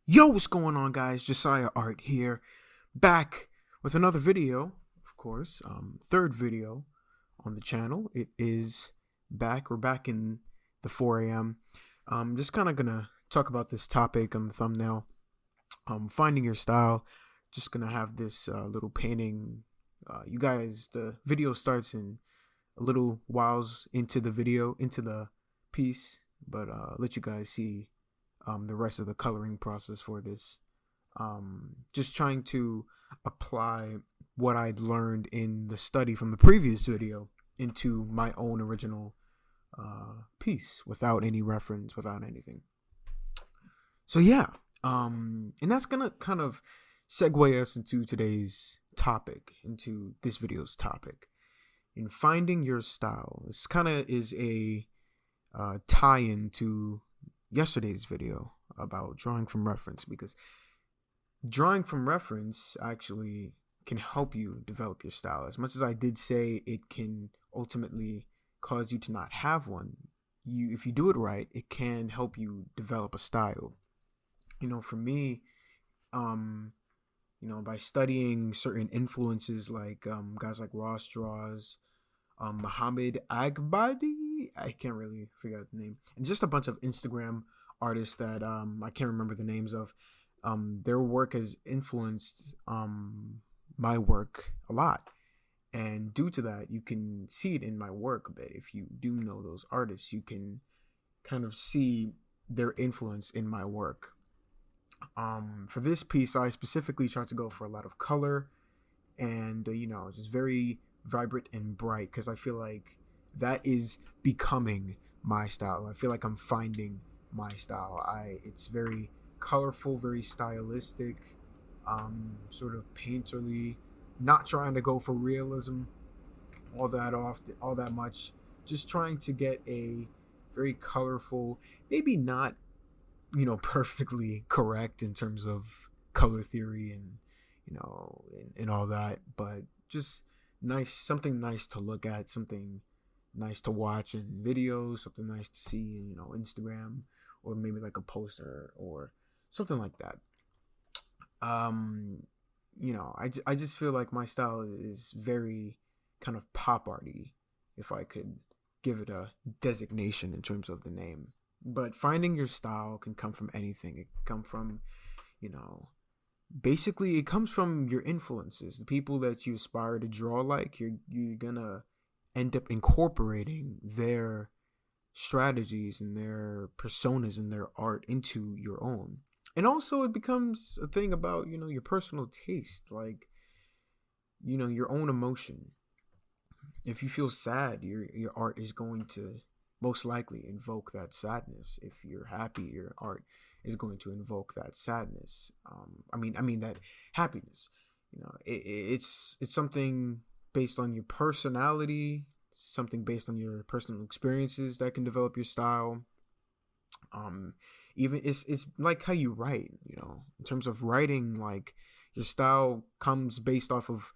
Yo, what's going on, guys? Josiah Art here, back with another video, of course. Third video on the channel. It is back. We're back in the 4 a.m. Just kind of gonna talk about this topic on the thumbnail. Finding your style. Just gonna have this little painting. You guys, the video starts in a little whiles into the video, into the piece, but let you guys see the rest of the coloring process for this. Just trying to apply what I'd learned in the study from the previous video into my own original piece without any reference, without anything. So yeah, and that's gonna kind of segue us into today's topic, into this video's topic. In finding your style, this kind of is a tie-in to yesterday's video about drawing from reference, because drawing from reference actually can help you develop your style. As much as I did say it can ultimately cause you to not have one, if you do it right, it can help you develop a style. For me, by studying certain influences like guys like Ross Draws, Muhammad Agbadi, I can't really figure out the name, and just a bunch of Instagram artists that I can't remember the names of. Their work has influenced my work a lot, and due to that, you can see it in my work a bit. If you do know those artists, you can kind of see their influence in my work. For this piece, I specifically tried to go for a lot of color and just very vibrant and bright, because I feel like that is becoming my style. I feel like I'm finding my style. It's very colorful, very stylistic, sort of painterly, not trying to go for realism all that much, just trying to get a very colorful, maybe not perfectly correct in terms of color theory and and all that, but just nice, something nice to look at, something nice to watch in videos, something nice to see in Instagram, or maybe like a poster or something like that. I just feel like my style is very kind of pop arty, if I could give it a designation in terms of the name. But finding your style can come from anything. It can come from, basically it comes from your influences, the people that you aspire to draw like. You're gonna end up incorporating their strategies and their personas and their art into your own. And also it becomes a thing about your personal taste, like your own emotion. If you feel sad, your art is going to most likely invoke that sadness. If you're happy, your art is going to invoke that sadness. I mean that happiness. It's something based on your personality, something based on your personal experiences that can develop your style. Even it's like how you write. In terms of writing, like your style comes based off of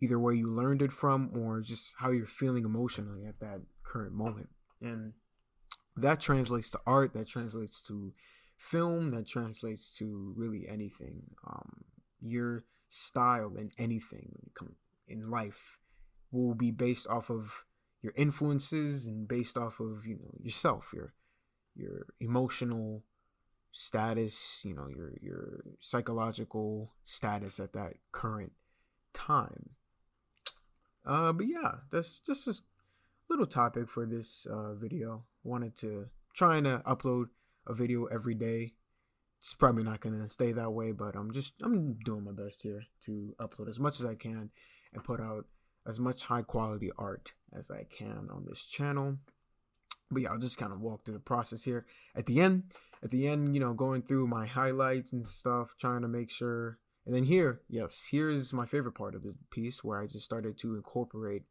either where you learned it from or just how you're feeling emotionally at that current moment. And that translates to art, that translates to film, that translates to really anything. Your style in anything in life will be based off of your influences and based off of yourself, your emotional status, your psychological status at that current time. But yeah, that's just a little topic for this video. Wanted to trying to upload a video every day. It's probably not gonna stay that way, but I'm doing my best here to upload as much as I can and put out as much high quality art as I can on this channel. But yeah, I'll just kind of walk through the process here. At the end, going through my highlights and stuff, trying to make sure. And then here's my favorite part of the piece, where I just started to incorporate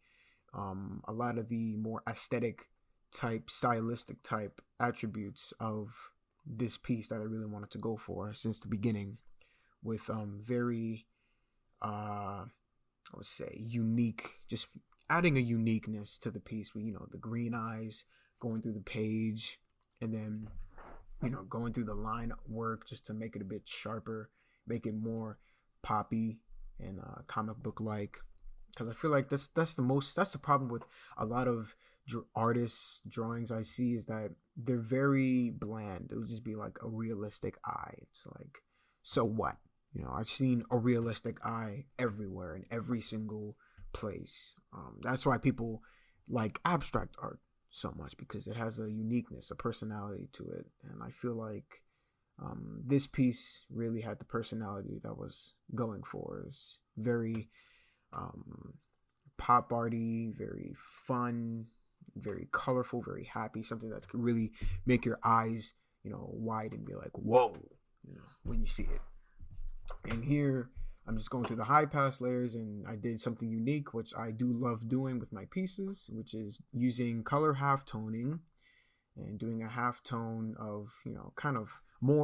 a lot of the more aesthetic type, stylistic type attributes of this piece that I really wanted to go for since the beginning, with very I would say unique, just adding a uniqueness to the piece with the green eyes going through the page, and then going through the line work just to make it a bit sharper, make it more poppy and comic book like. Because I feel like that's the problem with a lot of artists drawings I see, is that they're very bland. It would just be like a realistic eye. It's like, so what? I've seen a realistic eye everywhere in every single place. That's why people like abstract art so much, because it has a uniqueness, a personality to it. And I feel like this piece really had the personality that was going for. It's very pop arty, very fun, very colorful, very happy. Something that could really make your eyes, wide and be like, whoa, when you see it. And here I'm just going through the high pass layers, and I did something unique, which I do love doing with my pieces, which is using color halftoning and doing a halftone of, kind of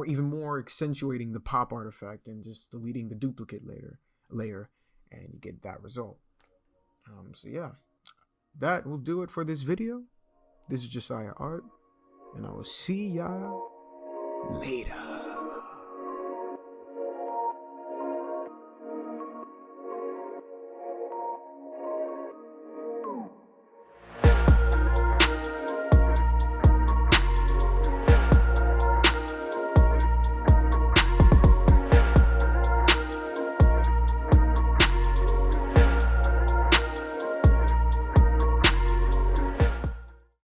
even more accentuating the pop artifact and just deleting the duplicate layer, and you get that result. So yeah, that will do it for this video. This is Josiah Art, and I will see y'all later.